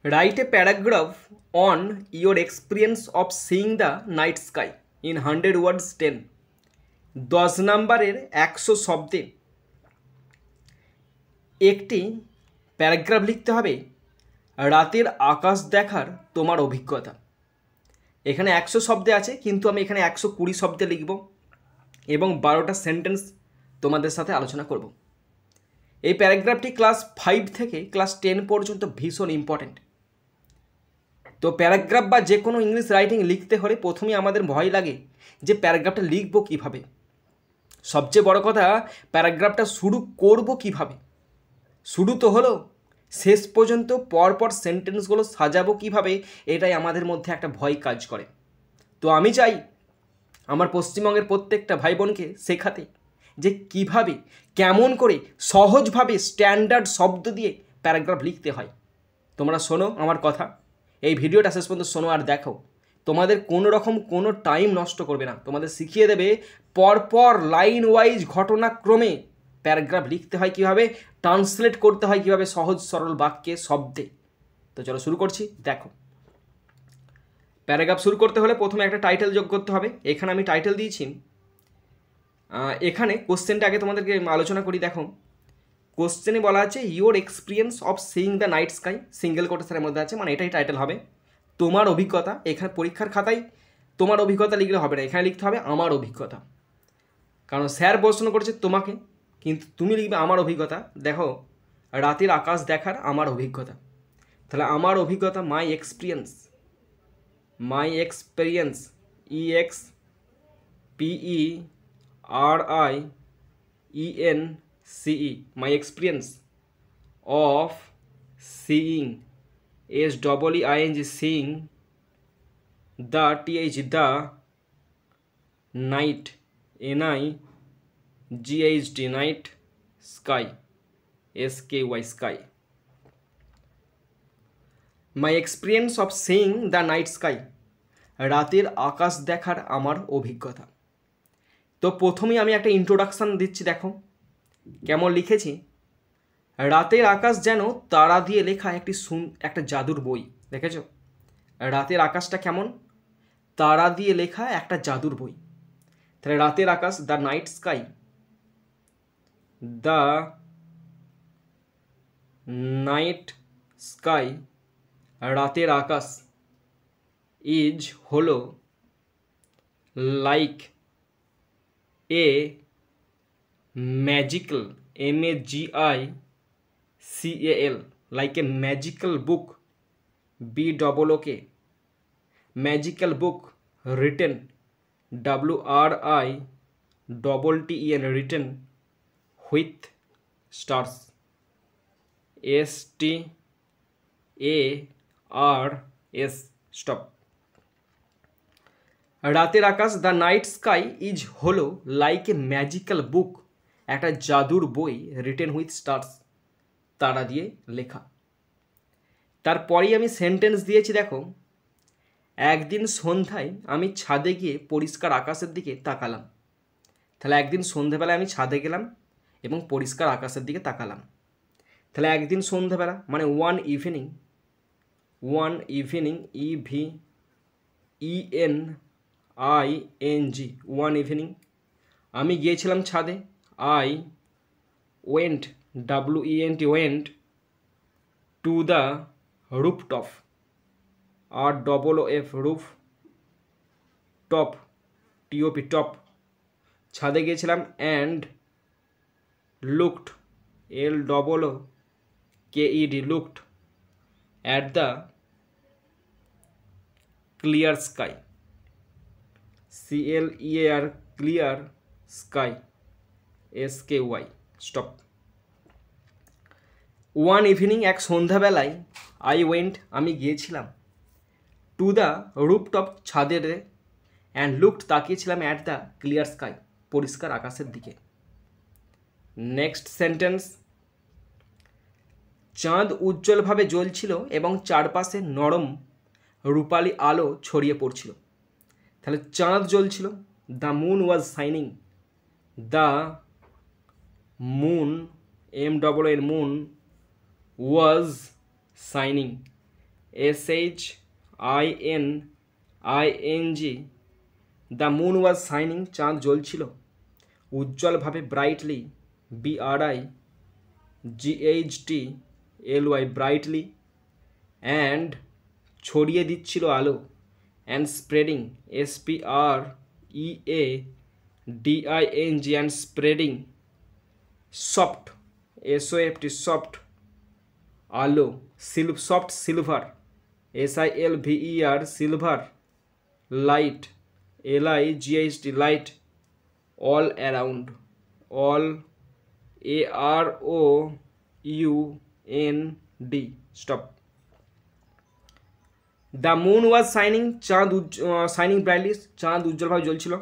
Write a paragraph on your experience of seeing the night sky in 100 words 10. 10 নম্বরের 100 শব্দে একটি paragraph লিখতে হবে রাতের আকাশ দেখার তোমার অভিজ্ঞতা। এখানে 100 শব্দে আছে, কিন্তু আমি এখানে 120 শব্দে লিখব এবং 12টা সেন্টেন্স তোমাদের সাথে আলোচনা করব। এই প্যারাগ্রাফটি ক্লাস 5 থেকে ক্লাস 10 পর্যন্ত ভীষণ ইম্পর্টেন্ট। তো প্যারাগ্রাফ বা যে কোনো ইংলিশ রাইটিং লিখতে হলে প্রথমেই আমাদের ভয় লাগে যে প্যারাগ্রাফটা লিখবো কীভাবে, সবচেয়ে বড় কথা প্যারাগ্রাফটা শুরু করব কিভাবে। শুরু তো হলো, শেষ পর্যন্ত পরপর সেন্টেন্সগুলো সাজাবো কিভাবে, এটাই আমাদের মধ্যে একটা ভয় কাজ করে। তো আমি চাই আমার পশ্চিমবঙ্গের প্রত্যেকটা ভাই বোনকে শেখাতে যে কিভাবে, কেমন করে সহজভাবে স্ট্যান্ডার্ড শব্দ দিয়ে প্যারাগ্রাফ লিখতে হয়। তোমরা শোনো আমার কথা, এই ভিডিওটা শেষ পর্যন্ত শোনো আর দেখো। তোমাদের কোনো রকম কোনো টাইম নষ্ট করবে না, তোমাদের শিখিয়ে দেবে পরপর লাইন ওয়াইজ ঘটনাক্রমে প্যারাগ্রাফ লিখতে হয় কীভাবে, ট্রান্সলেট করতে হয় কীভাবে সহজ সরল বাক্যে শব্দে। তো চলো শুরু করছি। দেখো, প্যারাগ্রাফ শুরু করতে হলে প্রথমে একটা টাইটেল যোগ করতে হবে। এখানে আমি টাইটেল দিয়েছি। এখানে কোশ্চেনটা আগে তোমাদেরকে আলোচনা করি। দেখো, কোশ্চেনে বলা আছে your experience of seeing the night sky, single কোটেশনের মধ্যে আছে, মানে এটাই টাইটেল হবে। তোমার অভিজ্ঞতা, এখানে পরীক্ষার খাতায় তোমার অভিজ্ঞতা লিখলে হবে না, এখানে লিখতে হবে আমার অভিজ্ঞতা, কারণ স্যার প্রশ্ন করেছে তোমাকে, কিন্তু তুমি লিখবে আমার অভিজ্ঞতা। দেখো, রাতের আকাশ দেখার আমার অভিজ্ঞতা, তাহলে আমার অভিজ্ঞতা মাই experience, EXPERIENCE, my experience of seeing, seeing the the night, NIGHT, night sky, SKY, sky. My experience of seeing the night sky, রাতের আকাশ দেখার আমার অভিজ্ঞতা। তো প্রথমেই আমি একটা ইন্ট্রোডাকশান দিচ্ছি। দেখো কেমন লিখেছি, রাতের আকাশ যেন তারা দিয়ে লেখা একটা জাদুর বই। দেখেছ রাতের আকাশটা কেমন, তারা দিয়ে লেখা একটা জাদুর বই। তাহলে রাতের আকাশ, the night sky, the night sky, রাতের আকাশ, ইজ হলো, like a magical, MAGICAL, like a magical book, BOOK, magical book, written, WRITTEN, written with stars, STARS, stop. রাতের আকাশ, দ্য নাইট স্কাই, ইজ হলো লাইক এ ম্যাজিক্যাল বুক, একটা জাদুর বই, written with stars, তারা দিয়ে লেখা। তারপরেই আমি সেন্টেন্স দিয়েছি। দেখো, একদিন সন্ধ্যায় আমি ছাদে গিয়ে পরিষ্কার আকাশের দিকে তাকালাম। তাহলে একদিন সন্ধ্যাবেলায় আমি ছাদে গেলাম এবং পরিষ্কার আকাশের দিকে তাকালাম। তাহলে একদিন সন্ধ্যাবেলা মানে one evening, EVENING, one evening. আমি গিয়েছিলাম ছাদে, I went, WENT, went to the rooftop, ROOF, roof, top, TOP, top, ছাদে গিয়েছিলাম, and looked, LOOKED, looked at the clear sky, CLEAR, clear sky, SKY, stop. One evening, এক সন্ধ্যাবেলায়, I went, আমি গিয়েছিলাম, to the rooftop, ছাদের, and looked, তাকিয়েছিলাম, at the clear sky, পরিষ্কার আকাশের দিকে। নেক্সট সেন্টেন্স, চাঁদ উজ্জ্বলভাবে জ্বলছিল এবং চারপাশে নরম রূপালি আলো ছড়িয়ে পড়ছিল। তাহলে চাঁদ জ্বলছিল, the moon was shining, the moon, MOON, moon, was shining, SHINING, the moon was shining, চাঁদ জ্বলছিল উজ্জ্বলভাবে, ব্রাইটলি, BRIGHTLY, ব্রাইটলি, অ্যান্ড ছড়িয়ে দিচ্ছিল আলো, and spreading, SPREADING, and spreading, soft, SOFT, soft আলো, soft silver, SILVER, silver, light, LIGHT, light, all around, all AROUND, stop. The moon was shining, চাঁদ shining brightly, চাঁদ উজ্জ্বলভাবে জ্বলছিল,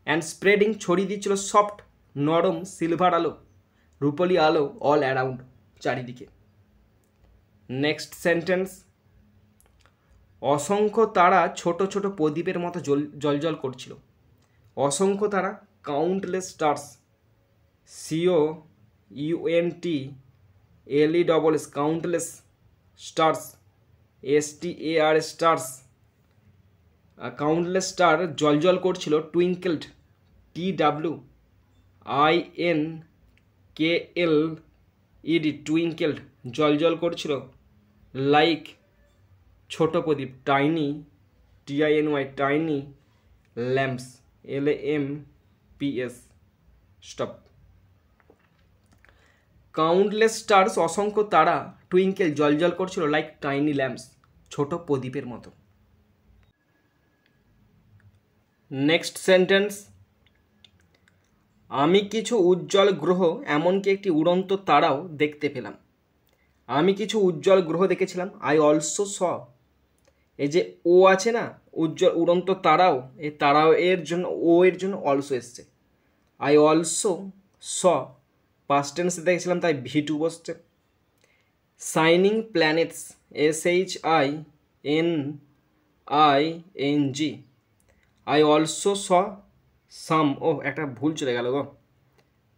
অ্যান্ড স্প্রেডিং, ছড়িয়ে দিচ্ছিল, soft, নরম, সিলভার আলো, রূপলি আলো, অল অ্যারাউন্ড, চারিদিকে। নেক্সট সেন্টেন্স, অসংখ্য তারা ছোট ছোট প্রদীপের মতো জলজল করছিল। অসংখ্য তারা, countless stars, COUNTLESS, countless, stars, STAR, stars, countless star জলজল করছিল, টুইঙ্কেলড, TWINKLED, টুইঙ্কেলড, জলজল করছিল, লাইক, ছোট প্রদীপ, tiny, TINY, tiny, lamps, LAMPS, stop. Countless stars, অসংখ্য তারা, টুইঙ্কেল, জলজল করছিল, লাইক টাইনি ল্যাম্পস, ছোট প্রদীপের মতো। নেক্সট সেন্টেন্স, আমি কিছু উজ্জ্বল গ্রহ, এমনকি একটি উড়ন্ত তারাও দেখতে পেলাম। আমি কিছু উজ্জ্বল গ্রহ দেখেছিলাম। আই অলসো স, এই যে ও আছে না, উজ্জ্বল উড়ন্ত তারাও, এই তারাও এর জন্য, ও এর জন্য অলসো এসছে। আই অলসো স, পাস্ট টেন্সে দেখেছিলাম তাই V2 বসছে। Shining planets, SHINING, I also saw some, ও একটা ভুল চলে গেল গো,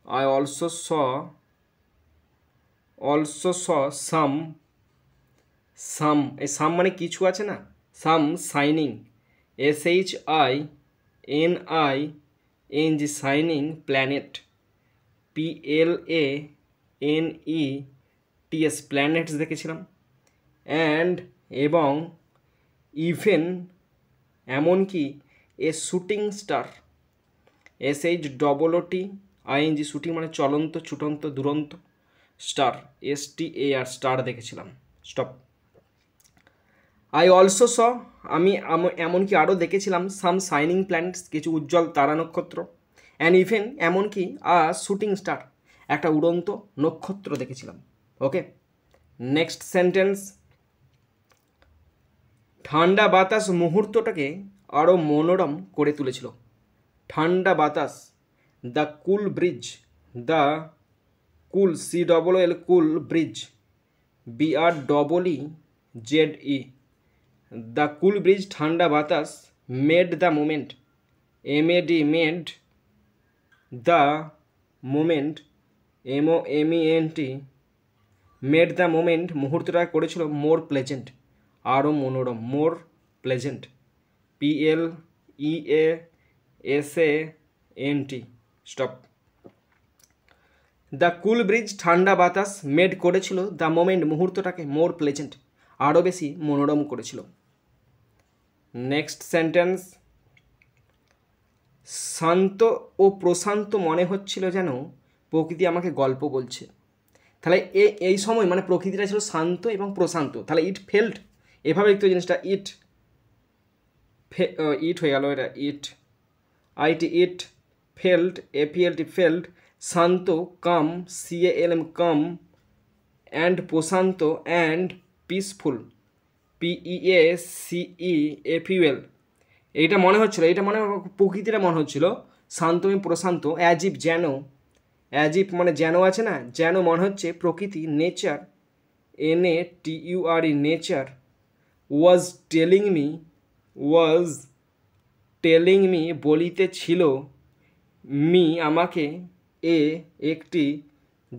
আই অলসো স সাম, সাম, এই সাম মানে কিছু আছে না, সাম shining, SHINING, shining planet, PLANETS, planets দেখেছিলাম। অ্যান্ড, এবং, ইভেন, এমনকি, এ শুটিং স্টার, SHOOTING, শুটিং মানে চলন্ত, ছুটন্ত, দুরন্ত, স্টার, STAR, স্টার দেখেছিলাম, স্টপ। আই অলসো স, আমি এমনকি আরও দেখেছিলাম, সাম শাইনিং প্ল্যানেটস, কিছু উজ্জ্বল তারা নক্ষত্র, অ্যান্ড ইভেন, এমনকি, শুটিং স্টার, একটা উড়ন্ত নক্ষত্র দেখেছিলাম। ওকে, নেক্সট সেন্টেন্স, ঠান্ডা বাতাস মুহূর্তটাকে আরও মনোরম করে তুলেছিল। ঠান্ডা বাতাস, the cool breeze, the cool, COOL, cool breeze, BREEZE, the cool breeze, ঠান্ডা বাতাস, made the moment, MAD, made the moment, MOMENT, made the moment, মুহূর্তটা করেছিল, মোর প্লেজেন্ট, আরও মনোরম, more pleasant, PLEASANT, stop. The cool breeze, ঠান্ডা বাতাস, made করেছিল, the moment, মুহূর্তটাকে, মোর প্লেজেন্ট, আরও বেশি মনোরম করেছিল। নেক্সট সেন্টেন্স, শান্ত ও প্রশান্ত মনে হচ্ছিল যেন প্রকৃতি আমাকে গল্প বলছে। তাহলে এই সময় মানে প্রকৃতিটা ছিল শান্ত এবং প্রশান্ত, তাহলে ইট ফেল্ট, এভাবে লিখতে জিনিসটা, ইট হয়ে গেল, এটা ইট ফেল্ট, FELT, ফেল্ট, শান্ত, কাম, CALM, কাম, অ্যান্ড প্রশান্ত, অ্যান্ড পিসফুল, PEACEFUL, এইটা মনে হচ্ছিলো, এইটা মানে প্রকৃতিটা মনে হচ্ছিলো শান্ত এবং প্রশান্ত, অ্যাজ ইফ, যেন, অ্যাজ ইফ মানে যেন আছে না, যেন মনে হচ্ছে প্রকৃতি, nature, NATURE, nature, was telling me, বলিতে ছিল, মি, আমাকে, একটি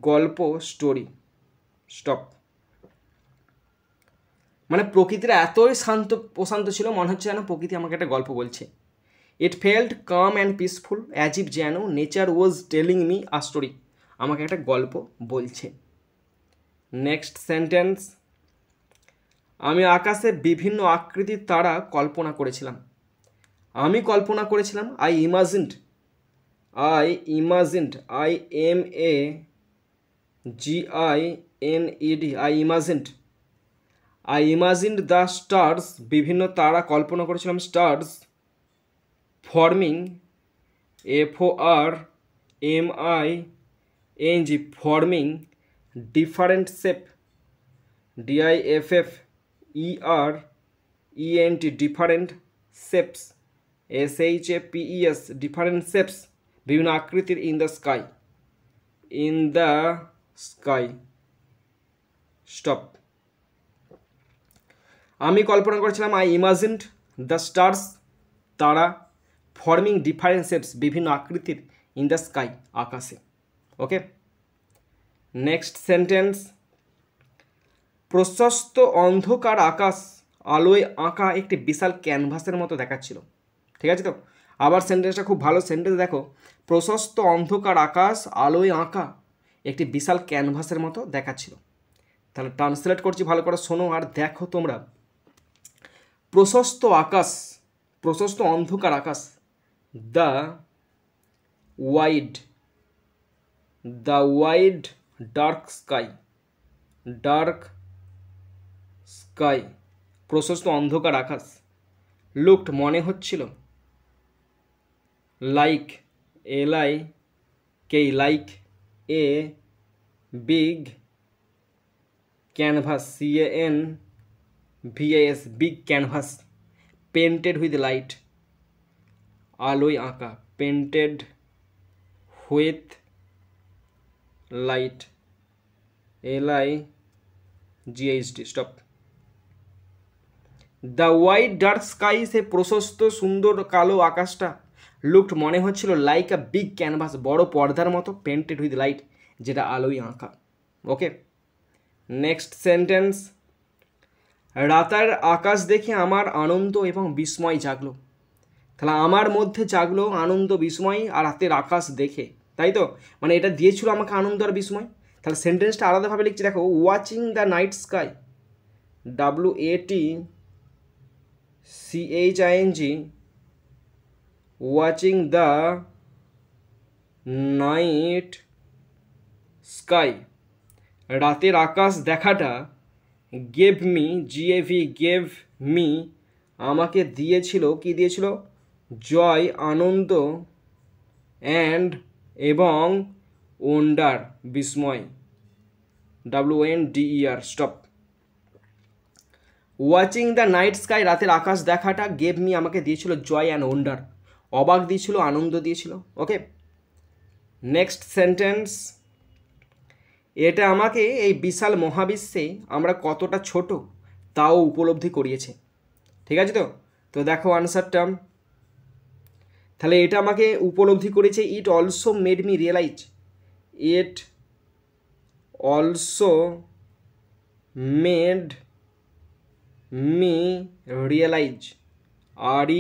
গল্প, স্টোরি, স্টপ। মানে প্রকৃতিটা এতই শান্ত প্রশান্ত ছিল, মনে হচ্ছে যেন প্রকৃতি আমাকে একটা গল্প বলছে। It felt calm and peaceful as if যেন nature was telling me a story, আমাকে একটা গল্প বলছে। নেক্সট সেন্টেন্স, আমি আকাশে বিভিন্ন আকৃতির তারা কল্পনা করেছিলাম। আমি কল্পনা করেছিলাম, I imagined, I M A G I N E D, I imagined the stars, বিভিন্ন তারা কল্পনা করেছিলাম, stars forming, FORMING, forming different shape, DIFFERENT, different shapes, SHAPES, different shapes, বিভিন্ন আকৃতির, ইন দ্য স্কাই, স্টপ। আমি কল্পনা করেছিলাম, আই ইমাজিনড দ্য স্টার্স, তারা, forming different shapes, বিভিন্ন আকৃতির, ইন দ্য স্কাই, আকাশে। ওকে, নেক্সট সেন্টেন্স, প্রশস্ত অন্ধকার আকাশ আলোয় আঁকা একটি বিশাল ক্যানভাসের মতো দেখাচ্ছিল। ঠিক আছে তো, আবার সেন্টেন্সটা খুব ভালো সেন্টেন্স দেখো, প্রশস্ত অন্ধকার আকাশ আলোয় আঁকা একটি বিশাল ক্যানভাসের মতো দেখাচ্ছিল। তাহলে ট্রান্সলেট করছি, ভালো করে শোনো আর দেখো তোমরা। প্রশস্ত আকাশ, প্রশস্ত অন্ধকার আকাশ, দ্য ওয়াইড ডার্ক স্কাই, প্রশস্ত অন্ধকার আকাশ, লুকড মনে হচ্ছিল, like like a big canvas, CANVAS, big canvas, painted with light, আলোয় আঁকা, painted with light, LIGHT, stop. The white dark sky, সে প্রশস্ত সুন্দর কালো আকাশটা, লুকড মনে হচ্ছিল, লাইক আ বিগ ক্যানভাস, বড় পর্দার মতো, পেন্টেড উইথ লাইট, যেটা আলোয় আঁকা। ওকে, নেক্সট সেন্টেন্স, রাতের আকাশ দেখে আমার আনন্দ এবং বিস্ময় জাগলো। তাহলে আমার মধ্যে জাগলো আনন্দ বিস্ময় আর রাতের আকাশ দেখে, তাই তো, মানে এটা দিয়েছিল আমাকে আনন্দ আর বিস্ময়। তাহলে সেন্টেন্সটা আলাদাভাবে লিখছি, দেখো, watching the night sky, WATCHING, watching the night sky, রাতের আকাশ দেখাটা, গেভ মি, আমাকে দিয়েছিল, কি দিয়েছিল, জয়, আনন্দ, অ্যান্ড, এবং, ওন্ডার, বিস্ময়, WONDER, stop. Watching the night sky, রাতের আকাশ দেখাটা, গেভ মি, আমাকে দিয়েছিল, জয় অ্যান্ড ওন্ডার, অবাক দিয়েছিল, আনন্দ দিয়েছিল। ওকে, নেক্সট সেন্টেন্স, এটা আমাকে এই বিশাল মহাবিশ্বে আমরা কতটা ছোট তাও উপলব্ধি করিয়েছে। ঠিক আছে তো, তো দেখো আনসারটা, তাহলে এটা আমাকে উপলব্ধি করেছে, it also made me realise, it also made me realise, REALIZED,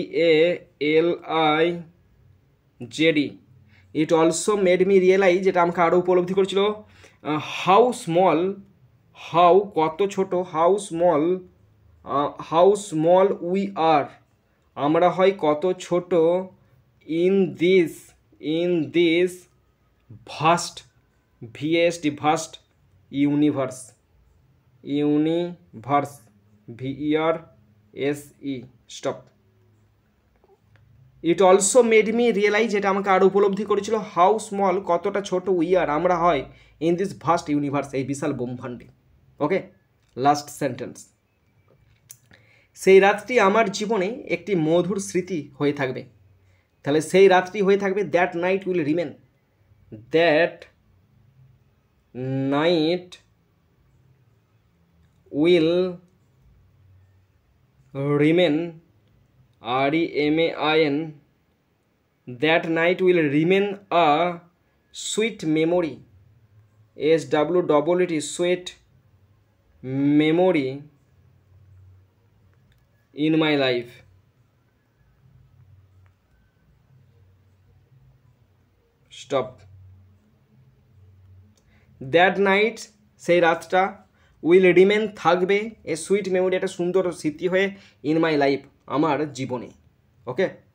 it also made me realise, এটা আমাকে আরও উপলব্ধি করেছিল, হাউ কত ছোট, হাউ স্মল উই আর, আমরা হয় কত ছোট, in this vast, VAST, vast, universe, VERSE, stop. It also made me realise, এটা আমাকে আরও উপলব্ধি করেছিল, হাউ স্মল, কতটা ছোট, উই আর, আমরা হয়, ইন দিস ভাস্ট ইউনিভার্স, এই বিশাল ব্রহ্মাণ্ডে। ওকে, লাস্ট সেন্টেন্স, সেই রাতটি আমার জীবনে একটি মধুর স্মৃতি হয়ে থাকবে। তাহলে সেই রাতটি হয়ে থাকবে, that night will remain, that night will remain, REMAIN, that night will remain a sweet memory, SWEET, sweet memory, in my life. Stop. That night, সেই রাতটা, উইল রিমেন, থাকবে, এ সুইট মেমোরি, একটা সুন্দর স্মৃতি হয়ে, ইন মাই লাইফ, আমার জীবনে। ওকে।